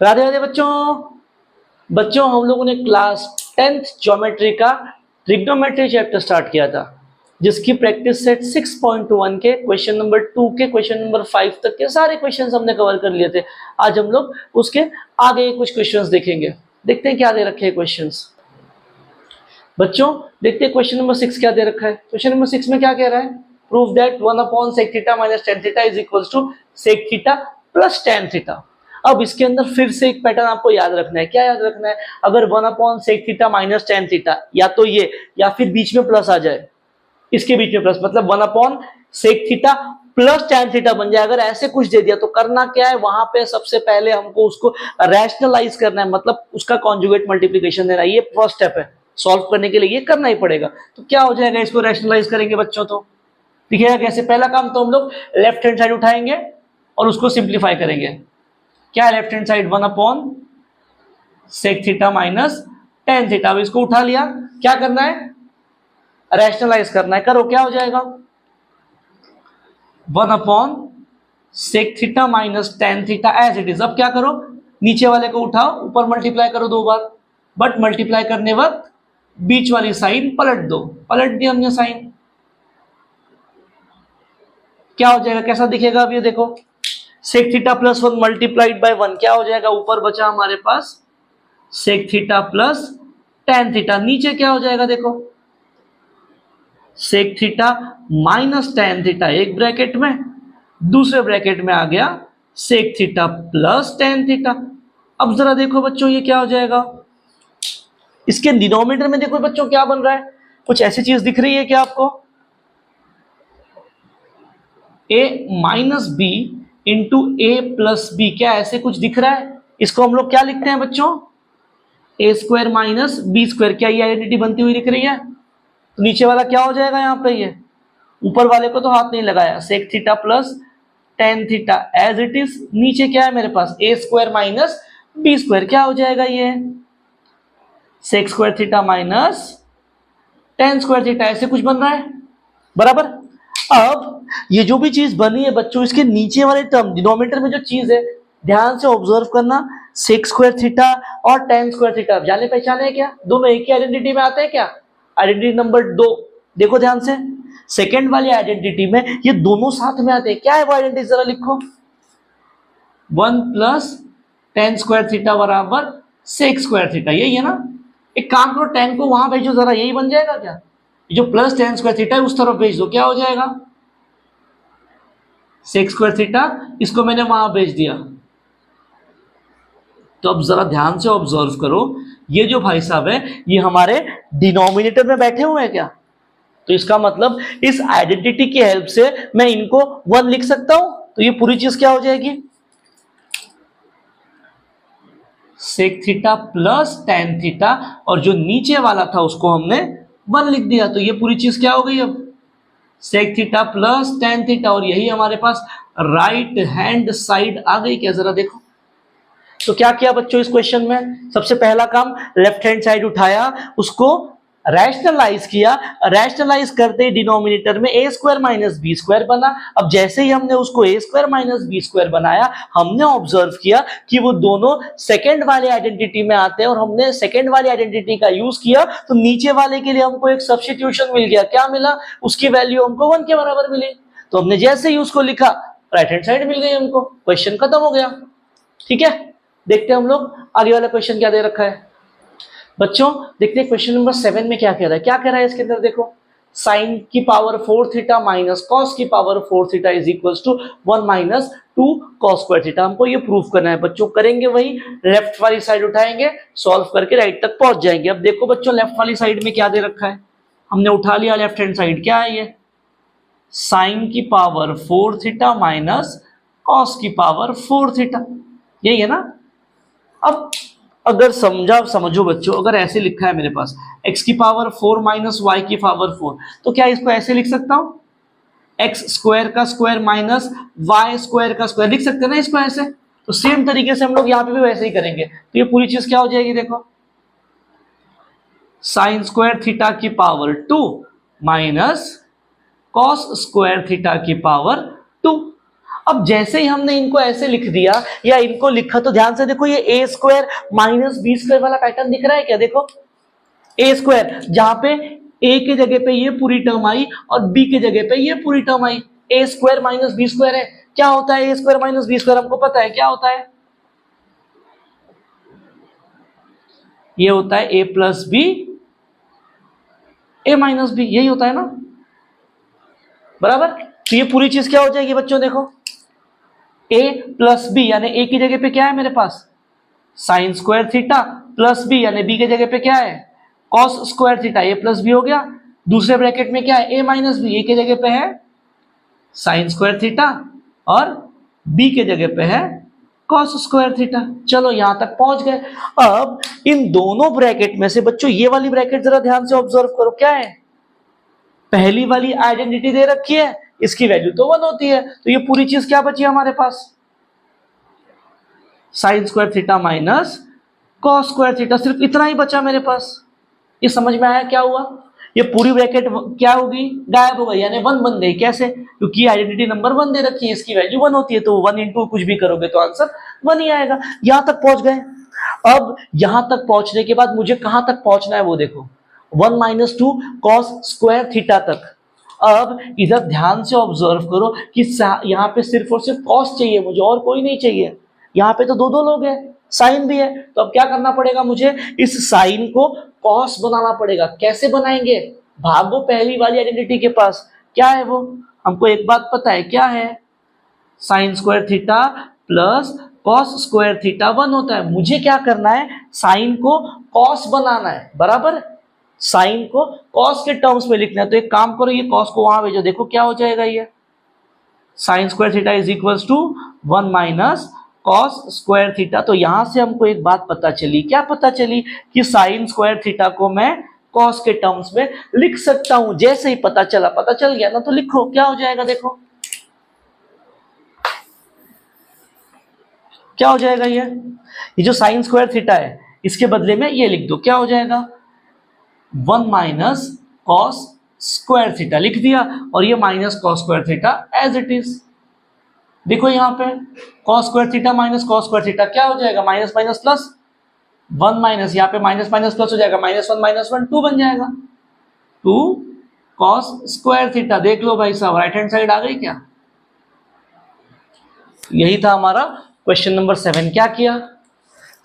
राधे राधे बच्चों हम लोगों ने क्लास 10th ज्योमेट्री का ट्रिग्नोमेट्री चैप्टर स्टार्ट किया था, जिसकी प्रैक्टिस सेट 6.1 के क्वेश्चन नंबर 2 के क्वेश्चन नंबर 5 तक के सारे क्वेश्चंस हमने कवर कर लिए थे। आज हम लोग उसके आगे कुछ क्वेश्चंस देखेंगे। देखते हैं क्या दे रखे हैं क्वेश्चंस। बच्चों देखते हैं क्वेश्चन नंबर 6 क्या दे रखा है। क्वेश्चन नंबर 6 में क्या कह रहा है? Prove that 1/sec theta minus tan theta is equals to sec theta plus tan theta. अब इसके अंदर फिर से एक पैटर्न आपको याद रखना है। क्या याद रखना है? अगर 1/sec theta minus tan theta, या तो ये या फिर बीच में प्लस आ जाए, इसके बीच में प्लस, मतलब 1/sec theta plus tan theta बन जाए। अगर ऐसे कुछ दे दिया तो करना क्या है, वहां पे सबसे पहले हमको उसको रैशनलाइज करना है, मतलब उसका कॉन्जुगेट मल्टीप्लिकेशन देना है। ये फर्स्ट स्टेप है, सॉल्व करने के लिए ये करना ही पड़ेगा। तो क्या हो जाएगा, इसको रैशनलाइज करेंगे बच्चों तो दिखेगा कैसे। पहला काम तो हम लोग लेफ्ट हैंड साइड उठाएंगे और उसको सिंप्लीफाई करेंगे। क्या है left hand side? 1/sec theta minus tan theta. अब इसको उठा लिया, क्या करना है? रैशनलाइज करना है। करो, क्या हो जाएगा? 1/sec theta minus tan theta as it is. अब क्या करो, नीचे वाले को उठाओ, ऊपर मल्टीप्लाई करो 2 बार, बट मल्टीप्लाई करने वक्त बीच वाली साइन पलट दो। पलट दिया हमने साइन, क्या हो जाएगा, कैसा दिखेगा? अब ये देखो, sec theta plus 1 multiplied by 1 क्या हो जाएगा? ऊपर बचा हमारे पास sec theta plus tan theta. नीचे क्या हो जाएगा? देखो, sec theta minus tan theta एक ब्रैकेट में, दूसरे ब्रैकेट में आ गया sec theta plus tan theta. अब जरा देखो बच्चों, ये क्या हो जाएगा? इसके डिनोमिनेटर में देखो बच्चों क्या बन रहा है। कुछ ऐसी चीज दिख रही है क्या आपको? a minus B into A plus B, क्या ऐसे कुछ दिख रहा है? इसको हम लोग क्या लिखते हैं बच्चों? ए स्क्वायर माइनस बी स्क्वायर। क्या ये आइडेंटिटी बनती हुई दिख रही है? तो नीचे वाला क्या हो जाएगा यहाँ पे? ये ऊपर वाले को तो हाथ नहीं लगाया, sec theta plus tan theta as it is. नीचे क्या है मेरे पास? A square minus B square. क्या हो जाएगा? ये sec square theta minus tan square theta, ऐसे कुछ बन रहा है बराबर। अब ये जो भी चीज बनी है बच्चों, इसके नीचे वाले टर्म डिनोमिनेटर में जो चीज है, ध्यान से ऑब्जर्व करना। sec स्क्वायर थीटा और tan स्क्वायर थीटा जाने पहचाने हैं क्या? दोनों एक ही आइडेंटिटी में आते हैं क्या? आइडेंटिटी नंबर 2 देखो ध्यान से, सेकंड वाली आइडेंटिटी में ये दोनों साथ में आते हैं। क्या है वो आइडेंटिटी? जरा लिखो, 1 प्लस tan स्क्वायर थीटा बराबर sec स्क्वायर थीटा। यही है ना? एक काम करो, tan को वहां भेजो जरा, यही बन जाएगा क्या? जो प्लस tan स्क्वायर थीटा है उस तरफ भेज दो, क्या हो जाएगा? sec square theta. इसको मैंने वहां भेज दिया। तो अब जरा ध्यान से ऑब्जर्व करो, ये जो भाई साहब है ये हमारे डिनोमिनेटर में बैठे हुए हैं क्या? तो इसका मतलब इस आइडेंटिटी की हेल्प से मैं इनको 1 लिख सकता हूं। तो ये पूरी चीज क्या हो जाएगी? sec theta plus tan theta, और जो नीचे वाला था उसको हमने 1 लिख दिया। तो ये पूरी चीज क्या हो गई? अब sec theta plus tan theta, और यही हमारे पास राइट हैंड साइड आ गई क्या? जरा देखो। तो क्या किया बच्चों इस क्वेश्चन में? सबसे पहला काम, लेफ्ट हैंड साइड उठाया, उसको रैशनलाइज किया। रैशनलाइज करते ही डिनोमिनेटर में ए स्क्वायर माइनस बी स्क्वायर बना। अब जैसे ही हमने उसको ए स्क्वायर माइनस बी स्क्वायर बनाया, हमने ऑब्जर्व किया कि वो दोनों सेकंड वाले आइडेंटिटी में आते हैं, और हमने सेकंड वाली आइडेंटिटी का यूज किया तो नीचे वाले के लिए हमको एक सब्स्टिट्यूशन मिल गया। क्या मिला? उसकी वैल्यू हमको 1 के बराबर मिली। तो हमने जैसे ही उसको लिखा, राइट हैंड साइड मिल गई हमको, क्वेश्चन खत्म हो गया। ठीक है, देखते हैं हम लोग आगे वाला क्वेश्चन क्या दे रखा है। बच्चों देखते हैं क्वेश्चन नंबर 7 में क्या कह रहा है। क्या कह रहा है इसके अंदर? देखो, साइन की पावर 4 थीटा माइनस कॉस की power 4 theta is equals to 1 minus 2 cos square theta. हमको ये प्रूफ करना है बच्चों। करेंगे वही, लेफ्ट वाली साइड उठाएंगे, सॉल्व करके राइट तक पहुंच जाएंगे। अब देखो बच्चों, लेफ्ट वाली साइड में क्या दे रखा है? हमने उठा लिया लेफ्ट हैंड साइड। क्या है ये? साइन की पावर 4 थीटा माइनस कॉस की पावर 4 थीटा, यही है ना? अब अगर समझो बच्चों, अगर ऐसे लिखा है मेरे पास x की पावर 4 माइनस वाई की पावर 4, तो क्या इसको ऐसे लिख सकता हूं? एक्स स्क्वायर का स्क्वायर माइनस वाई स्क्वायर का स्क्वायर लिख सकते हैं ना इसको ऐसे। तो सेम तरीके से हम लोग यहाँ पे भी वैसे ही करेंगे। तो ये पूरी चीज क्या हो जाएगी? देखो, साइन स्क्वायर थीटा की power 2 minus cos square theta की पावर 2। अब जैसे ही हमने इनको ऐसे लिख दिया या इनको लिखा तो ध्यान से देखो, ये ए स्क्वायर माइनस बी स्क्वायर वाला पैटर्न दिख रहा है क्या? देखो ए स्क्वायर, जहां पे ए की जगह पे ये पूरी टर्म आई और बी की जगह पे ये पूरी टर्म आई, ए स्क्वायर माइनस बी स्क्वायर है। क्या होता है ए स्क्वायर माइनस बी स्क्वायर? हमको पता है क्या होता है, ये होता है ए plus B A minus B, यही होता है ना, बराबर। तो ये पूरी चीज क्या हो जाएगी बच्चों, देखो a प्लस बी, यानी a की जगह पे क्या है मेरे पास sine square theta plus B, यानी b की जगह पे क्या है cos square theta, a plus B हो गया। दूसरे ब्रैकेट में क्या है a माइनस बी, a की जगह पे है साइन स्क्वायर थीटा और b के जगह पे है कॉस स्क्वायर थीटा। चलो यहां तक पहुंच गए। अब इन दोनों ब्रैकेट में से बच्चों ये वाली ब्रैकेट जरा ध्यान से ऑब्जर्व करो, क्या है, पहली वाली आइडेंटिटी दे रखी है, इसकी वैल्यू तो 1 होती है, तो ये पूरी चीज क्या बची हमारे पास sine square theta minus cos square theta, सिर्फ इतना ही बचा मेरे पास। ये समझ में आया क्या हुआ, ये पूरी ब्रैकेट क्या होगी, गायब हो गई, यानी 1 बन गई। कैसे, क्योंकि आइडेंटिटी नंबर 1 दे रखी है, इसकी वैल्यू 1 होती है, तो 1 इंटू कुछ भी करोगे तो आंसर 1 ही आएगा। यहां तक पहुंच गए। अब यहां तक पहुंचने के बाद मुझे कहां तक पहुंचना है वो देखो, 1 माइनस 2 कॉस स्क्वायर थीटा तक। अब इधर ध्यान से ऑब्जर्व करो कि यहाँ पे सिर्फ और सिर्फ कॉस चाहिए मुझे, और कोई नहीं चाहिए। यहाँ पे तो दो लोग हैं, साइन भी है, तो अब क्या करना पड़ेगा मुझे, इस साइन को कॉस बनाना पड़ेगा। कैसे बनाएंगे, भागो पहली वाली आइडेंटिटी के पास, क्या है वो, हमको एक बात पता है क्या है, sign square theta plus cos square theta 1 होता है। मुझे क्या करना है, साइन को कॉस बनाना है, बराबर, साइन को कॉस के टर्म्स में लिखना है। तो एक काम करो, ये कॉस को वहां भेजो, देखो क्या हो जाएगा, ये sine square theta is equals to 1 minus cos square theta. तो यहां से हमको एक बात पता चली, क्या पता चली, कि साइन स्क्वायर थीटा को मैं कॉस के टर्म्स में लिख सकता हूं। जैसे ही पता चल गया ना, तो लिखो क्या हो जाएगा, देखो क्या हो जाएगा, ये जो साइन स्क्वायर थीटा है इसके बदले में ये लिख दो, क्या हो जाएगा 1 माइनस कॉस स्क्वायर थीटा लिख दिया, और ये minus cos square theta as it is. देखो यहाँ पे cos square theta minus cos square theta क्या हो जाएगा, माइनस माइनस प्लस, 1 माइनस, यहाँ पे माइनस माइनस प्लस हो जाएगा, -1 -1 2 बन जाएगा, 2 कॉस स्क्वायर थीटा। देख लो भाई साहब, राइट हैंड साइड आ गई क्या, यही था हमारा क्वेश्चन नंबर 7। क्या किया,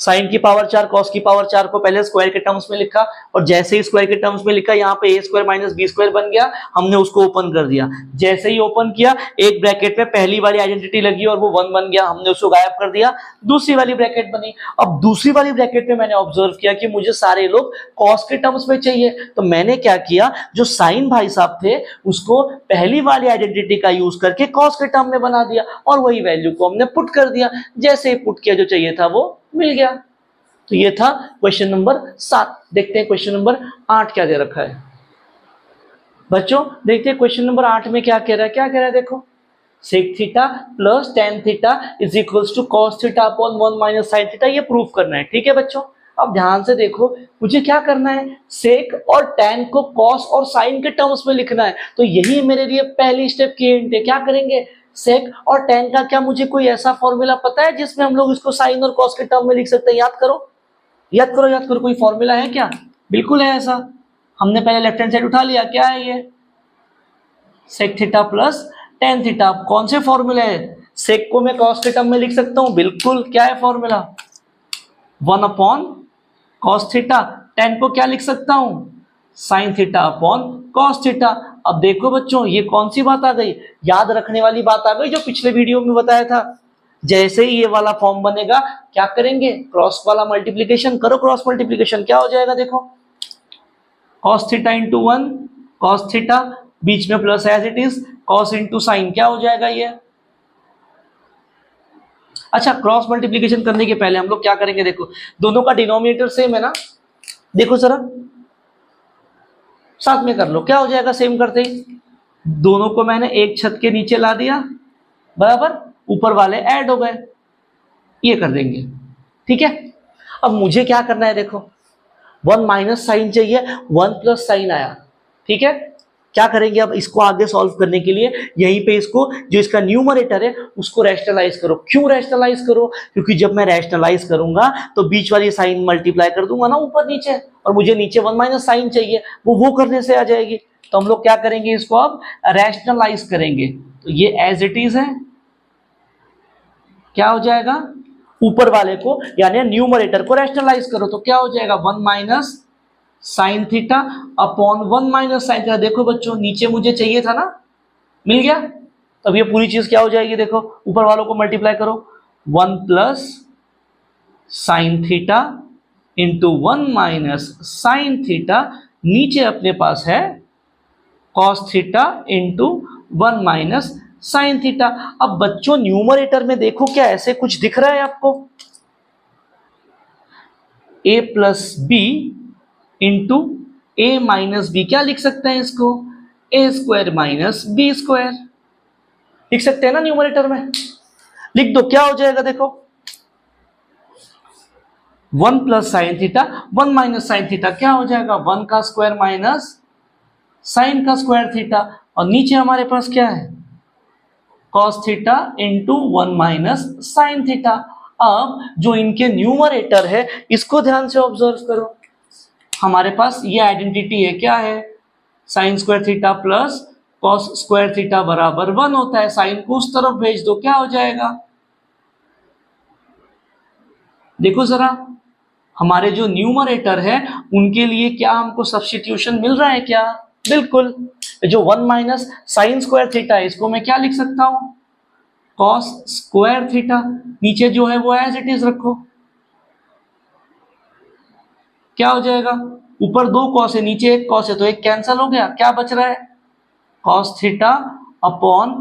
साइन की पावर 4 कॉस की पावर 4 को पहले स्क्वायर के टर्म्स में लिखा, और जैसे ही स्क्वायर के टर्म्स में लिखा, यहाँ पे ए स्क्वायर माइनस बी स्क्वायर बन गया, हमने उसको ओपन कर दिया। जैसे ही ओपन किया, एक ब्रैकेट में पहली वाली आइडेंटिटी लगी और वो 1 बन गया, हमने उसको गायब कर दिया, दूसरी वाली ब्रैकेट बनी। अब दूसरी वाली ब्रैकेट में मैंने ऑब्जर्व किया कि मुझे सारे लोग कॉस के टर्म्स में चाहिए, तो मैंने क्या किया, जो साइन भाई साहब थे उसको पहली वाली आइडेंटिटी का यूज करके कॉस के टर्म में बना दिया, और वही वैल्यू को हमने पुट कर दिया। जैसे ही पुट किया, जो चाहिए था वो मिल गया। तो ये था क्वेश्चन नंबर 7। देखते हैं क्वेश्चन नंबर 8 क्या दे रखा है बच्चों। देखते हैं क्वेश्चन नंबर 8 में क्या कह रहा है, क्या कह रहा है, देखो sec theta plus tan theta is equals to cos theta upon 1 minus sine theta, ये प्रूफ करना है। ठीक है बच्चों, अब ध्यान से देखो, मुझे क्या करना है, सेक और टेन को कॉस और साइन के टर्म्स में लिखना है। तो यही मेरे लिए पहली स्टेप की हिंट है। क्या करेंगे, सेक और टेन का क्या मुझे कोई ऐसा फॉर्मूला पता है जिसमें हम लोग इसको साइन और कॉस के टर्म में लिख सकते हैं? याद करो, कोई फॉर्मूला है क्या? बिल्कुल है ऐसा। हमने पहले लेफ्ट हैंड साइड उठा लिया, क्या है ये, sec theta plus tan theta. कौन से फॉर्मूला है, सेक को मैं कॉस के टर्म में लिख सकता हूं, बिल्कुल। क्या है formula, 1 upon cos theta. Ten को क्या लिख सकता हूं, sine theta upon cos theta. अब देखो बच्चों, ये कौन सी बात आ गई, याद रखने वाली बात आ गई, जो पिछले वीडियो में बताया था। जैसे ही ये वाला फॉर्म बनेगा, क्या करेंगे, क्रॉस वाला मल्टीप्लीकेशन करो, क्रॉस मल्टीप्लीकेशन क्या हो जाएगा, देखो cos theta into 1 cos theta, बीच में plus as it is, cos into sine क्या हो जाएगा ये। अच्छा, क्रॉस मल्टीप्लीकेशन करने के पहले हम लोग क्या करेंगे, देखो दोनों का डिनोमिनेटर सेम है ना, देखो जरा साथ में कर लो, क्या हो जाएगा सेम करते ही, दोनों को मैंने एक छत के नीचे ला दिया, बराबर, ऊपर वाले ऐड हो गए, ये कर देंगे। ठीक है, अब मुझे क्या करना है, देखो 1 माइनस साइन चाहिए, 1 प्लस साइन आया। ठीक है, क्या करेंगे अब इसको आगे सॉल्व करने के लिए, यहीं पे इसको जो इसका न्यूमरेटर है उसको रैशनलाइज करो। क्यों रैशनलाइज करो? क्योंकि जब मैं रैशनलाइज करूंगा तो बीच वाली साइन मल्टीप्लाई कर दूंगा ना ऊपर नीचे, और मुझे नीचे 1 माइनस साइन चाहिए, वो करने से आ जाएगी। तो हम लोग क्या करेंगे, इसको अब रैशनलाइज करेंगे। तो ये एज इट इज है, क्या हो जाएगा, ऊपर वाले को यानी न्यूमरेटर को रैशनलाइज करो तो क्या हो जाएगा 1 minus sine theta upon 1 minus sine theta. देखो बच्चों नीचे मुझे चाहिए था ना, मिल गया। तब ये पूरी चीज क्या हो जाएगी, देखो ऊपर वालों को मल्टीप्लाई करो, 1 plus sine theta into 1 minus sine theta, नीचे अपने पास है cos theta into 1 minus sine theta. अब बच्चों न्यूमरेटर में देखो क्या ऐसे कुछ दिख रहा है आपको, a plus B into A minus B, क्या लिख सकते हैं इसको, A square minus B square लिख सकते हैं ना न्यूमरेटर में। लिख दो, क्या हो जाएगा देखो 1 plus sine theta 1 minus sine theta, क्या हो जाएगा 1 का स्क्वायर माइनस साइन का स्क्वायर थीटा, और नीचे हमारे पास क्या है cos theta into 1 minus sine theta. अब जो इनके न्यूमरेटर है इसको ध्यान से ऑब्जर्व करो, हमारे पास ये आइडेंटिटी है, क्या है sign square theta plus cos square theta बराबर 1 होता है। साइन को उस तरफ भेज दो, क्या हो जाएगा, देखो जरा हमारे जो न्यूमरेटर है उनके लिए क्या हमको सब्स्टिट्यूशन मिल रहा है क्या, बिल्कुल। जो 1 माइनस साइन स्क्वायर थीटा है इसको मैं क्या लिख सकता हूं, कॉस स्क्वायर थीटा, नीचे जो है वो एज इट इज रखो, क्या हो जाएगा, ऊपर 2 कॉस है नीचे 1 कॉस है तो 1 कैंसिल हो गया, क्या बच रहा है cos theta upon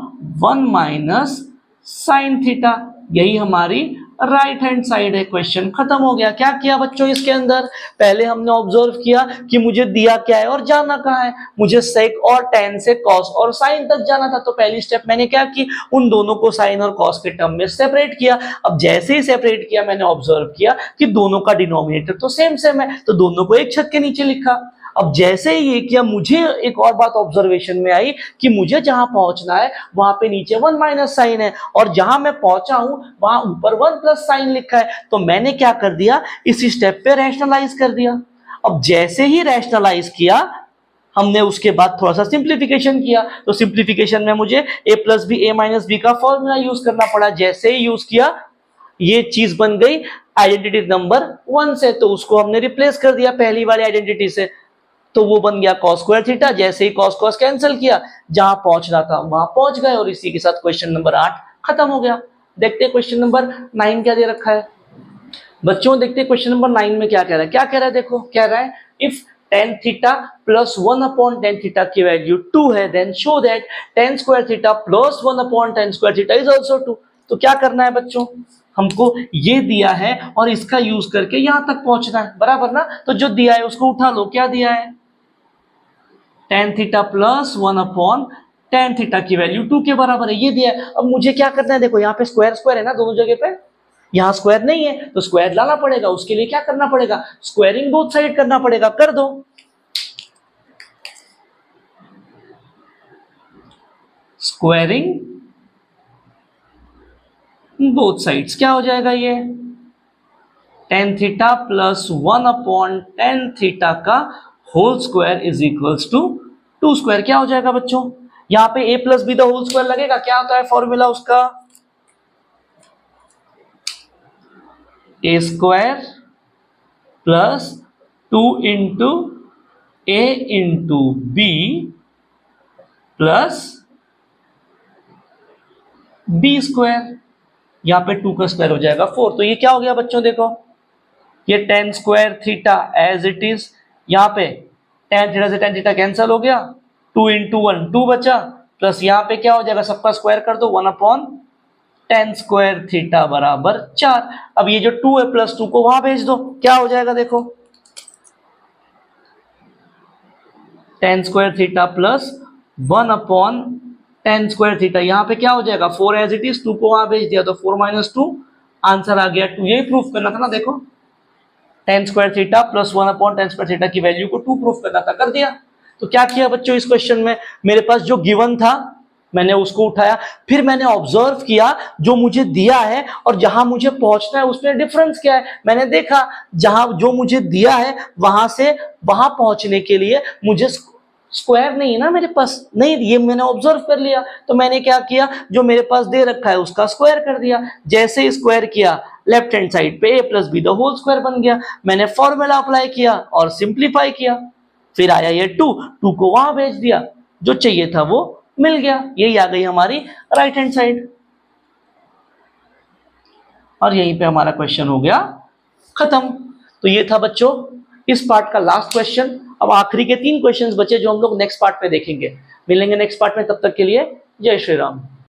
1 minus sine theta. यही हमारी राइट हैंड साइड है, क्वेश्चन खत्म हो गया। क्या किया बच्चों इसके अंदर, पहले हमने ऑब्जर्व किया कि मुझे दिया क्या है और जाना कहाँ है, मुझे सेक और टेन से कॉस और साइन तक जाना था। तो पहली स्टेप मैंने क्या की, उन दोनों को साइन और कॉस के टर्म में सेपरेट किया। अब जैसे ही सेपरेट किया मैंने ऑब्जर्व किया कि दोनों का डिनोमिनेटर तो सेम सेम है, तो दोनों को एक छत के नीचे लिखा। अब जैसे ही ये किया मुझे एक और बात ऑब्जर्वेशन में आई कि मुझे जहां पहुंचना है वहां पे नीचे 1 माइनस साइन है और जहां मैं पहुंचा हूं वहां ऊपर 1 प्लस साइन लिखा है। तो मैंने क्या कर दिया, इसी स्टेप पे रैशनलाइज कर दिया। अब जैसे ही रैशनलाइज किया हमने उसके बाद थोड़ा सा सिंप्लीफिकेशन किया, तो सिंप्लीफिकेशन में मुझे a plus B A minus B का फॉर्मूला यूज करना पड़ा। जैसे ही यूज किया ये चीज बन गई आइडेंटिटी नंबर 1 से, तो उसको हमने रिप्लेस कर दिया पहली वाली आइडेंटिटी से, तो वो बन गया cos स्क्वायर थीटा। जैसे ही cos cos कैंसिल किया, जहां पहुंचना था वहां पहुंच गए, और इसी के साथ क्वेश्चन नंबर 8 खत्म हो गया। देखते हैं क्वेश्चन नंबर 9 क्या दे रखा है बच्चों, देखते हैं क्वेश्चन नंबर 9 में क्या कह रहा है। क्या कह रहा है, देखो कह रहा है if tan theta plus 1 upon tan theta की वैल्यू 2 है, then show that tan square theta plus 1 upon tan square theta is also 2। तो क्या करना है बच्चों, हमको ये दिया है और इसका यूज करके यहां तक पहुंचना है, बराबर ना। तो जो दिया है उसको उठा लो, क्या दिया है tan theta plus 1 upon tan theta की वैल्यू 2 के बराबर है, ये दिया है। अब मुझे क्या करना है, देखो यहाँ पे स्क्वायर स्क्वायर है ना दोनों जगह पे, यहाँ स्क्वायर नहीं है तो स्क्वायर लाना पड़ेगा। उसके लिए क्या करना पड़ेगा, स्क्वायरिंग बोथ साइड करना पड़ेगा, कर दो। स्क्वायरिंग बोथ साइड्स, क्या हो जाएगा ये tan theta plus 1 upon tan theta का whole square is equals to 2 square. क्या हो जाएगा बच्चों, यहां पे a plus B the whole square लगेगा, क्या होता है फॉर्मूला उसका, a square plus 2 into A into B plus B square, यहां पे 2 का स्क्वायर हो जाएगा 4। तो ये क्या हो गया बच्चों, देखो ये tan square theta as it is, यहाँ पे tan थीटा से tan थीटा कैंसिल हो गया, 2 इंटू 1 2 बचा, प्लस यहाँ पे क्या हो जाएगा सबका स्क्वायर कर दो 1 अपॉन tan स्क्वायर थीटा बराबर 4। अब ये जो 2 है प्लस 2 को वहां भेज दो, क्या हो जाएगा देखो tan square theta plus 1 upon tan square theta, यहाँ पे क्या हो जाएगा 4 एज इट इज, 2 को वहां भेज दिया तो 4 माइनस 2 आंसर आ गया 2। यही प्रूफ करना था ना, देखो tan square theta plus 1 upon tan square theta की वैल्यू को 2 प्रूफ करना था, कर दिया। तो क्या किया बच्चों इस क्वेश्चन में, मेरे पास जो गिवन था मैंने उसको उठाया, फिर मैंने ऑब्जर्व किया जो मुझे दिया है और जहां मुझे पहुंचना है उसमें डिफरेंस क्या है। मैंने देखा जहां जो मुझे दिया है वहां से वहां पहुंचने के लिए मुझे स्क्वायर नहीं है ना मेरे पास, नहीं, ये मैंने ऑब्जर्व कर लिया। तो मैंने क्या किया, जो मेरे पास दे रखा है उसका स्क्वायर कर दिया। जैसे स्क्वायर किया लेफ्ट हैंड साइड पे a plus B the whole square बन गया। मैंने फॉर्मूला अप्लाई किया और सिंप्लीफाई किया, फिर आया ये 2 को वहां भेज दिया, जो चाहिए था वो मिल गया। यही आ गई हमारी राइट हैंड साइड, और यहीं पे हमारा क्वेश्चन हो गया खत्म। तो ये था बच्चों इस पार्ट का लास्ट क्वेश्चन। अब आखिरी के 3 क्वेश्चंस बचे जो हम लोग नेक्स्ट पार्ट में देखेंगे। मिलेंगे नेक्स्ट पार्ट में, तब तक के लिए जय श्री राम।